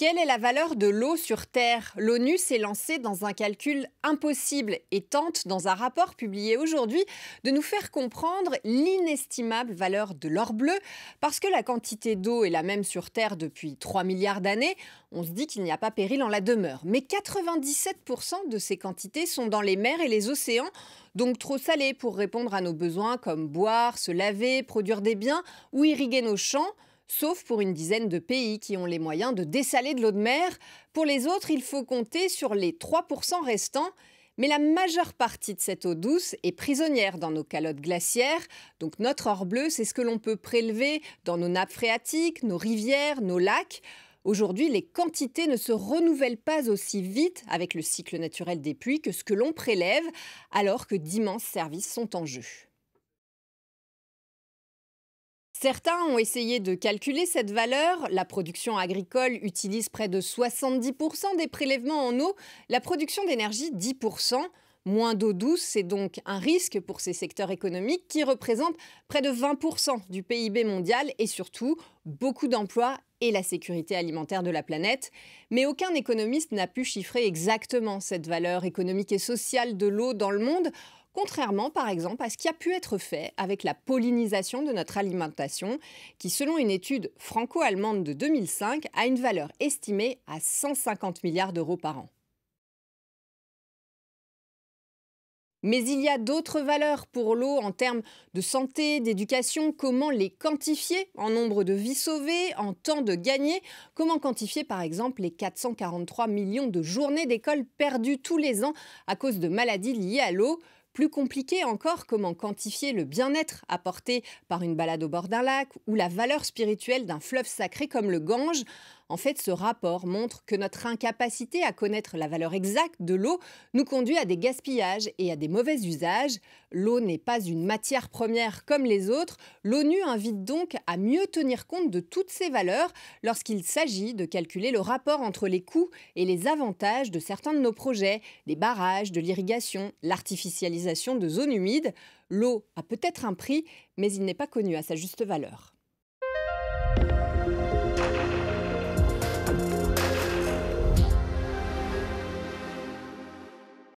Quelle est la valeur de l'eau sur Terre? L'ONU s'est lancée dans un calcul impossible et tente, dans un rapport publié aujourd'hui, de nous faire comprendre l'inestimable valeur de l'or bleu. Parce que la quantité d'eau est la même sur Terre depuis 3 milliards d'années, on se dit qu'il n'y a pas péril en la demeure. Mais 97% de ces quantités sont dans les mers et les océans, donc trop salées pour répondre à nos besoins comme boire, se laver, produire des biens ou irriguer nos champs. Sauf pour une dizaine de pays qui ont les moyens de dessaler de l'eau de mer. Pour les autres, il faut compter sur les 3% restants. Mais la majeure partie de cette eau douce est prisonnière dans nos calottes glaciaires. Donc notre or bleu, c'est ce que l'on peut prélever dans nos nappes phréatiques, nos rivières, nos lacs. Aujourd'hui, les quantités ne se renouvellent pas aussi vite avec le cycle naturel des pluies que ce que l'on prélève, alors que d'immenses services sont en jeu. Certains ont essayé de calculer cette valeur. La production agricole utilise près de 70% des prélèvements en eau, la production d'énergie 10%. Moins d'eau douce, c'est donc un risque pour ces secteurs économiques qui représentent près de 20% du PIB mondial et surtout beaucoup d'emplois et la sécurité alimentaire de la planète. Mais aucun économiste n'a pu chiffrer exactement cette valeur économique et sociale de l'eau dans le monde. Contrairement, par exemple, à ce qui a pu être fait avec la pollinisation de notre alimentation, qui, selon une étude franco-allemande de 2005, a une valeur estimée à 150 milliards d'euros par an. Mais il y a d'autres valeurs pour l'eau en termes de santé, d'éducation. Comment les quantifier en nombre de vies sauvées, en temps de gagné? Comment quantifier par exemple les 443 millions de journées d'école perdues tous les ans à cause de maladies liées à l'eau? Plus compliqué encore, comment quantifier le bien-être apporté par une balade au bord d'un lac ou la valeur spirituelle d'un fleuve sacré comme le Gange? En fait, ce rapport montre que notre incapacité à connaître la valeur exacte de l'eau nous conduit à des gaspillages et à des mauvais usages. L'eau n'est pas une matière première comme les autres. L'ONU invite donc à mieux tenir compte de toutes ces valeurs lorsqu'il s'agit de calculer le rapport entre les coûts et les avantages de certains de nos projets, des barrages, de l'irrigation, l'artificialisation de zones humides. L'eau a peut-être un prix, mais il n'est pas connu à sa juste valeur.